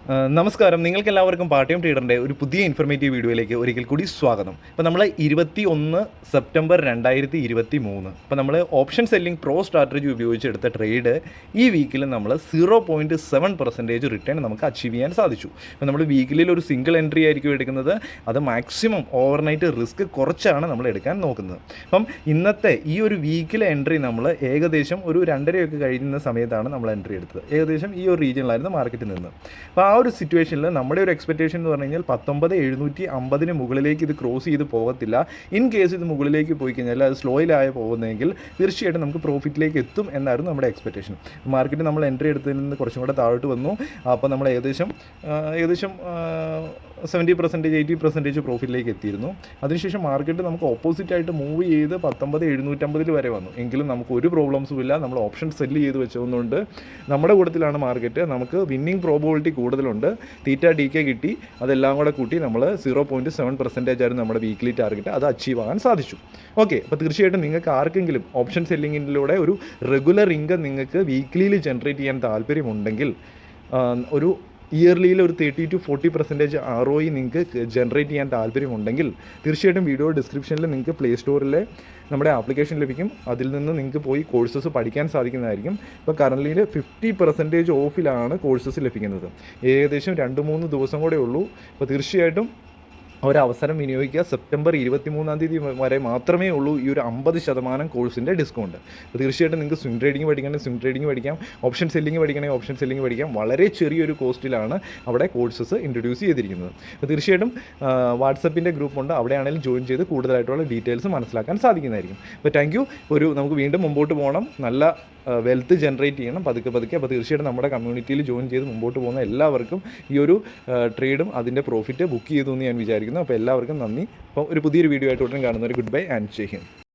നമസ്കാരം, നിങ്ങൾക്ക് എല്ലാവർക്കും പാർട്ട് ടൈം ട്രേഡറിൻ്റെ ഒരു പുതിയ ഇൻഫർമേറ്റീവ് വീഡിയോയിലേക്ക് ഒരിക്കൽ കൂടി സ്വാഗതം. ഇപ്പോൾ നമ്മൾ 21 സെപ്റ്റംബർ 2023 ഇപ്പോൾ നമ്മൾ ഓപ്ഷൻ സെല്ലിംഗ് പ്രോ സ്ട്രാറ്റജി ഉപയോഗിച്ചെടുത്ത ട്രേഡ് ഈ വീക്കിൽ നമ്മൾ 0.7% റിട്ടേൺ നമുക്ക് അച്ചീവ് ചെയ്യാൻ സാധിച്ചു. ഇപ്പോൾ നമ്മൾ വീക്കിലിൽ ഒരു സിംഗിൾ എൻട്രി ആയിരിക്കും എടുക്കുന്നത്. അത് മാക്സിമം ഓവർനൈറ്റ് റിസ്ക് കുറച്ചാണ് നമ്മൾ എടുക്കാൻ നോക്കുന്നത്. അപ്പം ഇന്നത്തെ ഈ ഒരു വീക്കിലെ എൻട്രി നമ്മൾ ഏകദേശം ഒരു 2:30 കഴിയുന്ന സമയത്താണ് നമ്മൾ എൻട്രി എടുത്തത്. ഏകദേശം ഈ ഒരു റീജിയനിലായിരുന്നു മാർക്കറ്റിൽ നിന്ന്. അപ്പോൾ ആ ഒരു സിറ്റുവേഷനിൽ നമ്മുടെ ഒരു എക്സ്പെക്റ്റേഷൻ എന്ന് പറഞ്ഞു കഴിഞ്ഞാൽ 19,750 മുകളിലേക്ക് ഇത് ക്രോസ് ചെയ്ത് പോകത്തില്ല. ഇൻ കേസ് ഇത് മുകളിലേക്ക് പോയി കഴിഞ്ഞാൽ അത് സ്ലോയിലായി പോകുന്നതെങ്കിൽ തീർച്ചയായിട്ടും നമുക്ക് പ്രോഫിറ്റിലേക്ക് എത്തും എന്നായിരുന്നു നമ്മുടെ എക്സ്പെക്റ്റേഷൻ. മാർക്കറ്റ് നമ്മൾ എൻട്രി എടുത്തതിൽ നിന്ന് കുറച്ചും കൂടെ താഴോട്ട് വന്നു. അപ്പോൾ നമ്മൾ ഏകദേശം 70% 80% പ്രോഫിറ്റിലേക്ക് എത്തിയിരുന്നു. അതിനുശേഷം മാർക്കറ്റ് നമുക്ക് ഓപ്പോസിറ്റായിട്ട് മൂവ് ചെയ്ത് 19,750 വരെ വന്നു. എങ്കിലും നമുക്ക് ഒരു പ്രോബ്ലംസും ഇല്ല. നമ്മൾ ഓപ്ഷൻ സെല്ല് ചെയ്ത് വെച്ചതുകൊണ്ട് നമ്മുടെ കൂട്ടത്തിലാണ് മാർക്കറ്റ്. നമുക്ക് വിന്നിങ് പ്രോബിലിറ്റി കൂടുതലുണ്ട്. തീറ്റ ഡി കെ കിട്ടി. അതെല്ലാം കൂടെ കൂട്ടി നമ്മൾ 0.7% ആയിരുന്നു നമ്മുടെ വീക്ക്ലി ടാർഗറ്റ്. അത് അച്ചീവ് ആകാൻ സാധിച്ചു. ഓക്കെ, അപ്പോൾ തീർച്ചയായിട്ടും നിങ്ങൾക്ക് ആർക്കെങ്കിലും ഓപ്ഷൻ സെല്ലിങ്ങിലൂടെ ഒരു റെഗുലർ ഇൻകം നിങ്ങൾക്ക് വീക്ക്ലിയിൽ ജനറേറ്റ് ചെയ്യാൻ താല്പര്യമുണ്ടെങ്കിൽ ഒരു ഇയർലിയിൽ ഒരു 30 to 40% ROI നിങ്ങൾക്ക് ജനറേറ്റ് ചെയ്യാൻ താല്പര്യമുണ്ടെങ്കിൽ തീർച്ചയായിട്ടും വീഡിയോ ഡിസ്ക്രിപ്ഷനിൽ നിങ്ങൾക്ക് പ്ലേ സ്റ്റോറിലെ നമ്മുടെ ആപ്ലിക്കേഷൻ ലഭിക്കും. അതിൽ നിന്ന് നിങ്ങൾക്ക് പോയി കോഴ്സസ് പഠിക്കാൻ സാധിക്കുന്നതായിരിക്കും. ഇപ്പോൾ കറൻറ്റിയിൽ 50% ഓഫിലാണ് കോഴ്സസ് ലഭിക്കുന്നത്. ഏകദേശം 2-3 ദിവസം കൂടെ ഉള്ളൂ. അപ്പോൾ തീർച്ചയായിട്ടും ഒരവസരം വിനിയോഗിക്കുക. സെപ്റ്റംബർ 23 വരെ മാത്രമേ ഉള്ളൂ ഈ ഒരു 50% കോഴ്സിൻ്റെ ഡിസ്കൗണ്ട്. അപ്പോൾ തീർച്ചയായിട്ടും നിങ്ങൾക്ക് സ്വിംഗ് ട്രേഡിംഗ് പഠിക്കണമെങ്കിൽ സ്വിംഗ് ട്രേഡിംഗ് പഠിക്കാം, ഓപ്ഷൻ സെല്ലിംഗ് പഠിക്കണമെങ്കിൽ ഓപ്ഷൻ സെല്ലിംഗ് പഠിക്കാം. വളരെ ചെറിയൊരു കോസ്റ്റിലാണ് അവിടെ കോഴ്സസ് ഇൻട്രൊഡ്യൂസ് ചെയ്തിരിക്കുന്നത്. അപ്പോൾ തീർച്ചയായിട്ടും വാട്സപ്പിൻ്റെ ഗ്രൂപ്പുണ്ട്, അവിടെയാണെങ്കിലും ജോയിൻ ചെയ്ത് കൂടുതലായിട്ടുള്ള ഡീറ്റെയിൽസ് മനസ്സിലാക്കാൻ സാധിക്കുന്നതായിരിക്കും. അപ്പോൾ താങ്ക് യു. നമുക്ക് വീണ്ടും മുമ്പോട്ട് പോകണം, നല്ല വെൽത്ത് ജനറേറ്റ് ചെയ്യണം പതുക്കെ. അപ്പോൾ തീർച്ചയായിട്ടും നമ്മുടെ കമ്മ്യൂണിറ്റിയിൽ ജോയിൻ ചെയ്ത് മുമ്പോട്ട് പോകുന്ന എല്ലാവർക്കും ഈ ഒരു ട്രേഡും അതിൻ്റെ പ്രോഫിറ്റ് ബുക്ക് ചെയ്തു എന്ന് ഞാൻ വിചാരിക്കുന്നു. അപ്പോൾ എല്ലാവർക്കും നന്ദി. അപ്പോൾ ഒരു പുതിയൊരു വീഡിയോ ആയിട്ട് ഉടൻ കാണുന്നവർ good bye and Jai Hind.